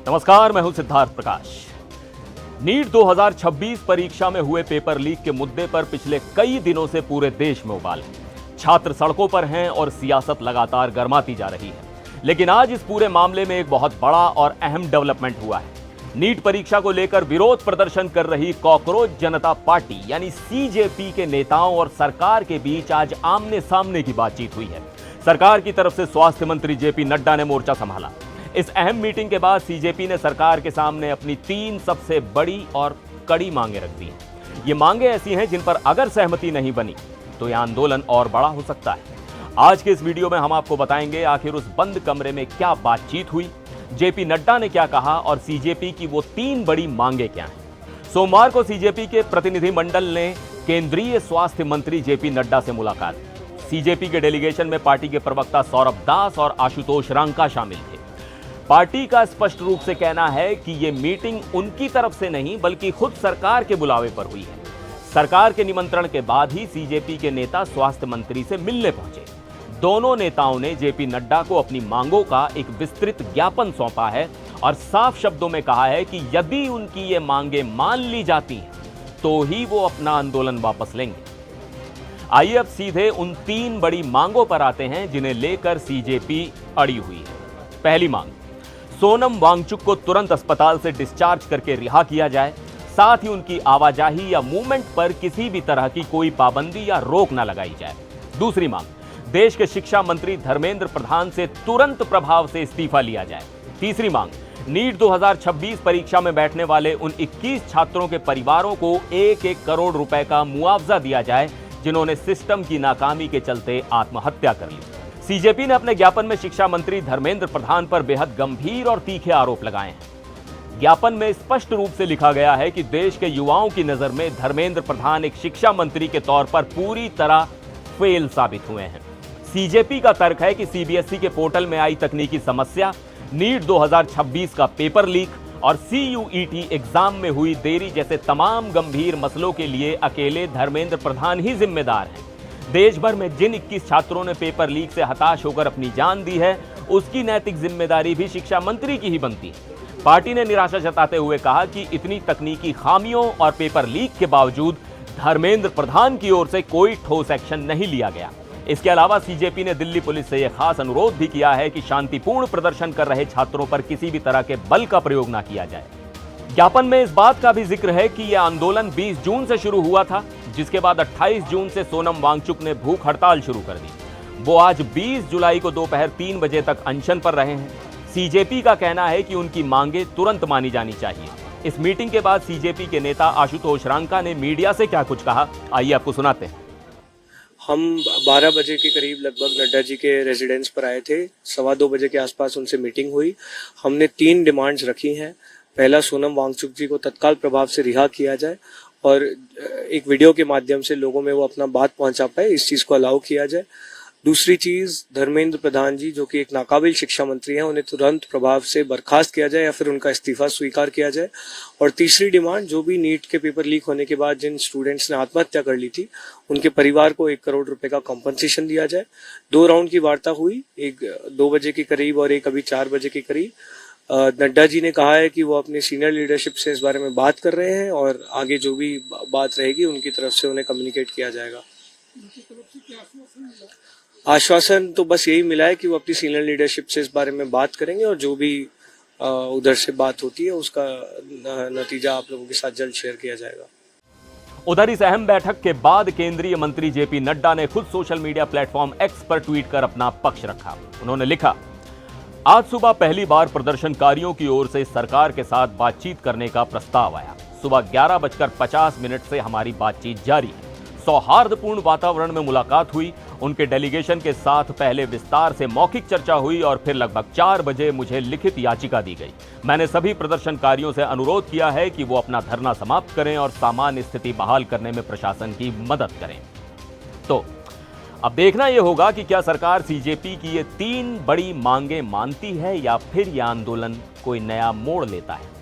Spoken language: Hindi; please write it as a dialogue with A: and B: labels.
A: नमस्कार, मैं हूं सिद्धार्थ प्रकाश। नीट 2026 परीक्षा में हुए पेपर लीक के मुद्दे पर पिछले कई दिनों से पूरे देश में उबाल है। छात्र सड़कों पर हैं और सियासत लगातार गर्माती जा रही है। लेकिन आज इस पूरे मामले में एक बहुत बड़ा और अहम डेवलपमेंट हुआ है। नीट परीक्षा को लेकर विरोध प्रदर्शन कर रही कॉकरोच जनता पार्टी यानी सीजेपी के नेताओं और सरकार के बीच आज आमने सामने की बातचीत हुई है। सरकार की तरफ से स्वास्थ्य मंत्री जेपी नड्डा ने मोर्चा संभाला। इस अहम मीटिंग के बाद सीजेपी ने सरकार के सामने अपनी 3 सबसे बड़ी और कड़ी मांगे रख दी हैं। ये मांगे ऐसी हैं जिन पर अगर सहमति नहीं बनी तो यह आंदोलन और बड़ा हो सकता है। आज के इस वीडियो में हम आपको बताएंगे आखिर उस बंद कमरे में क्या बातचीत हुई, जेपी नड्डा ने क्या कहा और सीजेपी की वो 3 बड़ी मांगे क्या हैं। सोमवार को सीजेपी के प्रतिनिधिमंडल ने केंद्रीय स्वास्थ्य मंत्री जेपी नड्डा से मुलाकात की। सीजेपी के डेलीगेशन में पार्टी के प्रवक्ता सौरभ दास और आशुतोष रांका शामिल थे। पार्टी का स्पष्ट रूप से कहना है कि यह मीटिंग उनकी तरफ से नहीं बल्कि खुद सरकार के बुलावे पर हुई है। सरकार के निमंत्रण के बाद ही सीजेपी के नेता स्वास्थ्य मंत्री से मिलने पहुंचे। दोनों नेताओं ने जेपी नड्डा को अपनी मांगों का एक विस्तृत ज्ञापन सौंपा है और साफ शब्दों में कहा है कि यदि उनकी ये मांगे मान ली जाती हैं तो ही वो अपना आंदोलन वापस लेंगे। आइए अब सीधे उन 3 बड़ी मांगों पर आते हैं जिन्हें लेकर सीजेपी अड़ी हुई है। पहली मांग, सोनम वांगचुक को तुरंत अस्पताल से डिस्चार्ज करके रिहा किया जाए, साथ ही उनकी आवाजाही या मूवमेंट पर किसी भी तरह की कोई पाबंदी या रोक न लगाई जाए। दूसरी मांग, देश के शिक्षा मंत्री धर्मेंद्र प्रधान से तुरंत प्रभाव से इस्तीफा लिया जाए। तीसरी मांग, नीट 2026 परीक्षा में बैठने वाले उन 21 छात्रों के परिवारों को 1-1 करोड़ रुपए का मुआवजा दिया जाए जिन्होंने सिस्टम की नाकामी के चलते आत्महत्या कर ली। सीजेपी ने अपने ज्ञापन में शिक्षा मंत्री धर्मेंद्र प्रधान पर बेहद गंभीर और तीखे आरोप लगाए हैं। ज्ञापन में स्पष्ट रूप से लिखा गया है कि देश के युवाओं की नजर में धर्मेंद्र प्रधान एक शिक्षा मंत्री के तौर पर पूरी तरह फेल साबित हुए हैं। सीजेपी का तर्क है कि सीबीएसई के पोर्टल में आई तकनीकी समस्या, नीट 2026 का पेपर लीक और सीयूईटी एग्जाम में हुई देरी जैसे तमाम गंभीर मसलों के लिए अकेले धर्मेंद्र प्रधान ही जिम्मेदार हैं। देश भर में जिन 21 छात्रों ने पेपर लीक से हताश होकर अपनी जान दी है, उसकी नैतिक जिम्मेदारी भी शिक्षा मंत्री की ही बनती है। पार्टी ने निराशा जताते हुए कहा कि इतनी तकनीकी खामियों और पेपर लीक के बावजूद धर्मेंद्र प्रधान की ओर से कोई ठोस एक्शन नहीं लिया गया। इसके अलावा सीजेपी ने दिल्ली पुलिस से यह खास अनुरोध भी किया है कि शांतिपूर्ण प्रदर्शन कर रहे छात्रों पर किसी भी तरह के बल का प्रयोग न किया जाए। ज्ञापन में इस बात का भी जिक्र है कि यह आंदोलन 20 जून से शुरू हुआ था, जिसके बाद 28 जून से सोनम वांगचुक ने भूख हड़ताल शुरू कर दी। वो आज 20 जुलाई को दोपहर 3 बजे तक अनशन पर रहे हैं। सीजेपी का कहना है कि उनकी मांगे तुरंत मानी जानी चाहिए। इस मीटिंग के बाद सीजेपी के नेता आशुतोष रांका ने मीडिया से क्या कुछ कहा, आइए आपको सुनाते हैं।
B: हम 12 बजे के करीब लगभग नड्डा जी के रेजिडेंस पर आए थे। 2:15 बजे के आसपास उनसे मीटिंग हुई। हमने 3 डिमांड्स रखी हैं। पहला, सोनम वांगचुक जी को तत्काल प्रभाव से रिहा किया जाए और एक वीडियो के माध्यम से लोगों में वो अपना बात पहुंचा पाए, इस चीज को अलाउ किया जाए। दूसरी चीज, धर्मेंद्र प्रधान जी जो कि एक नाकाबिल शिक्षा मंत्री हैं, उन्हें तुरंत प्रभाव से बर्खास्त किया जाए या फिर उनका इस्तीफा स्वीकार किया जाए। और तीसरी डिमांड, जो भी नीट के पेपर लीक होने के बाद जिन स्टूडेंट्स ने आत्महत्या कर ली थी, उनके परिवार को 1 करोड़ रुपए का कॉम्पनसेशन दिया जाए। 2 राउंड की वार्ता हुई, एक 2 बजे के करीब और एक अभी 4 बजे के करीब। नड्डा जी ने कहा है कि वो अपनी सीनियर लीडरशिप से इस बारे में बात कर रहे हैं और आगे जो भी बात रहेगी उनकी तरफ से उन्हें कम्युनिकेट किया जाएगा। आश्वासन तो बस यही मिला है कि वो अपनी सीनियर लीडरशिप से इस बारे में बात करेंगे और जो भी उधर से बात होती है उसका नतीजा आप लोगों के साथ जल्द शेयर किया जाएगा।
A: उधर इस अहम बैठक के बाद केंद्रीय मंत्री जेपी नड्डा ने खुद सोशल मीडिया प्लेटफॉर्म एक्स पर ट्वीट कर अपना पक्ष रखा। उन्होंने लिखा, आज सुबह पहली बार प्रदर्शनकारियों की ओर से सरकार के साथ बातचीत करने का प्रस्ताव आया। सुबह 11:50 से हमारी बातचीत जारी है। सौहार्दपूर्ण वातावरण में मुलाकात हुई। उनके डेलीगेशन के साथ पहले विस्तार से मौखिक चर्चा हुई और फिर लगभग 4 बजे मुझे लिखित याचिका दी गई। मैंने सभी प्रदर्शनकारियों से अनुरोध किया है कि वो अपना धरना समाप्त करें और सामान्य स्थिति बहाल करने में प्रशासन की मदद करें। तो अब देखना यह होगा कि क्या सरकार सीजेपी की ये 3 बड़ी मांगे मानती है या फिर यह आंदोलन कोई नया मोड़ लेता है।